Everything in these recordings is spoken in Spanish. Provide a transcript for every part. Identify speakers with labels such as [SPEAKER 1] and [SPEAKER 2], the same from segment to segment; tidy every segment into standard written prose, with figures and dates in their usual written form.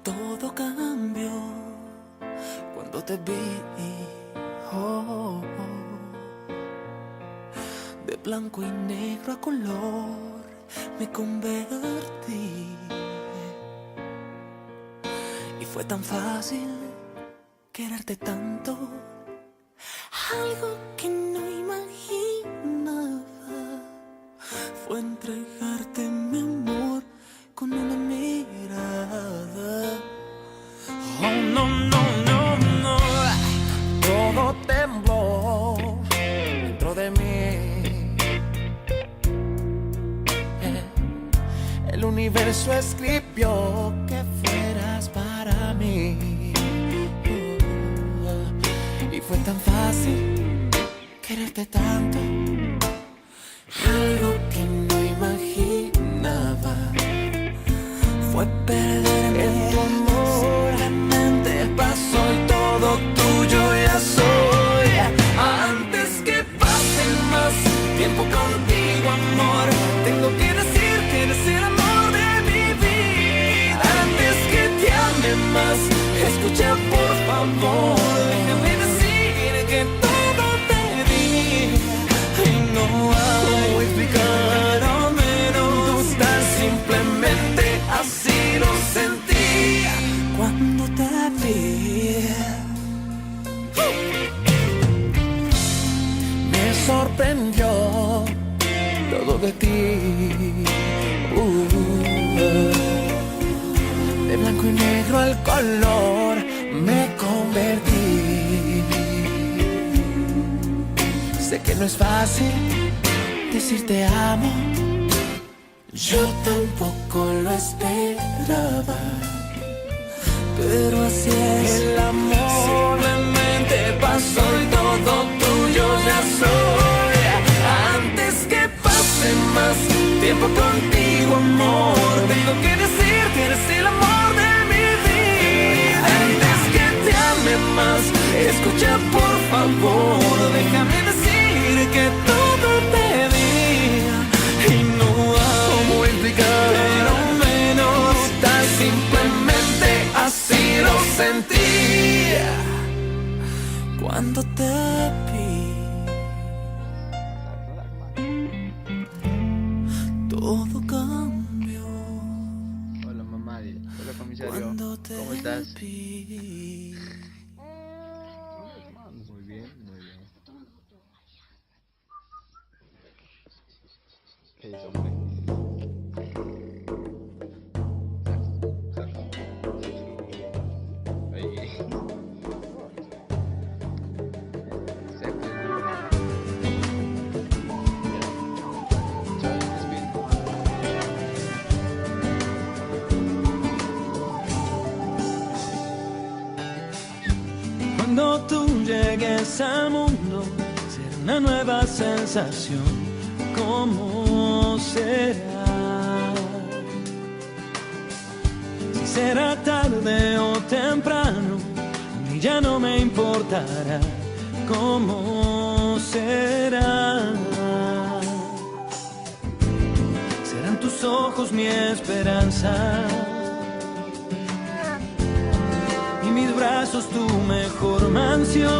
[SPEAKER 1] Todo cambió cuando te vi, oh, de blanco y negro a color me convertí. Y fue tan fácil quererte tanto, algo que no imaginaba fue entregarte mi amor con una mirada.
[SPEAKER 2] Oh, no, no, no, no. Todo tembló dentro de mí. El universo escribió que fueras para mí. Y fue tan fácil quererte tanto,
[SPEAKER 1] Algo que no imaginaba fue perderme en tu amor. La mente pasó y todo tuyo ya soy. Antes que pase más tiempo contigo, amor, tengo que decir que eres el amor de mi vida. Antes que te ame más, escucha por favor, déjame decir que todo te di. Y no hago explicar al menos, tan simplemente así lo sentí cuando te vi.
[SPEAKER 2] me sorprendió todo de ti. De blanco y negro al color me convertí. Sé que no es fácil decir te amo,
[SPEAKER 1] Yo tampoco lo esperaba, pero así es
[SPEAKER 2] el amor.
[SPEAKER 1] Simplemente pasó y todo tuyo ya soy. Antes que pase más tiempo contigo, amor, tengo que decir que eres el amor de mi vida. Antes que te ame más, escucha por favor, déjame decir que todo te di. Y no hay cómo explicar, pero menos, tan simplemente así lo sentí cuando te vi. Todo cambió
[SPEAKER 3] Hola mamá, hola comisario,
[SPEAKER 1] cuando te
[SPEAKER 3] ¿cómo estás?
[SPEAKER 1] vi.
[SPEAKER 3] Muy bien, muy bien. ¿Qué hizo, hombre? Ahí.
[SPEAKER 4] Cuando tú llegues al mundo, será una nueva sensación. ¿Cómo será? Si será tarde o temprano, a mí ya no me importará. ¿Cómo será? Serán tus ojos mi esperanza y mis brazos tu mejor mansión.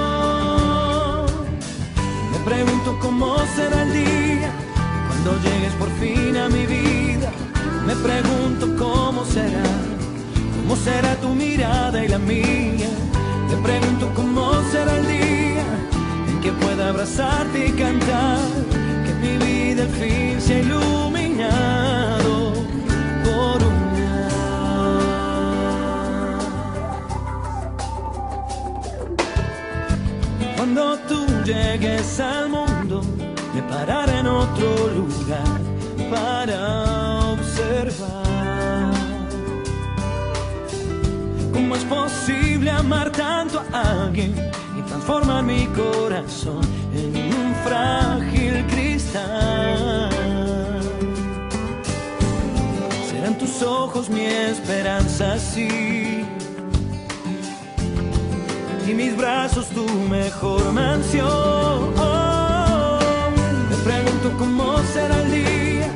[SPEAKER 4] Me pregunto cómo será el día cuando llegues por fin a mi vida. Me pregunto cómo será tu mirada y la mía. Me pregunto cómo será el día en que pueda abrazarte y cantar, que mi vida al fin se ha iluminado por Cuando tú llegues al mundo, me pararé en otro lugar para observar cómo es posible amar tanto a alguien y transformar mi corazón en un frágil cristal. Serán tus ojos mi esperanza, sí, y mis brazos tu mejor mansión. Me pregunto cómo será el día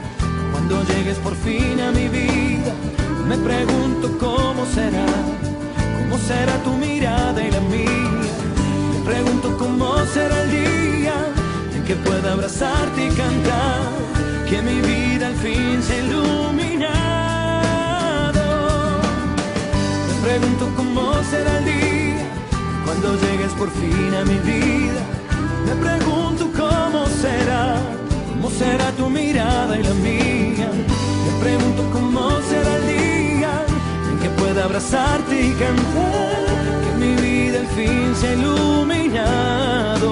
[SPEAKER 4] cuando llegues por fin a mi vida. Me pregunto cómo será tu mirada y la mía. Me pregunto cómo será el día en que pueda abrazarte y cantar, que mi vida al fin se ha iluminado. Me pregunto cómo será el día cuando llegues por fin a mi vida. Me pregunto cómo será tu mirada y la mía. Me pregunto cómo será el día en que pueda abrazarte y cantar, que mi vida al fin se ha iluminado.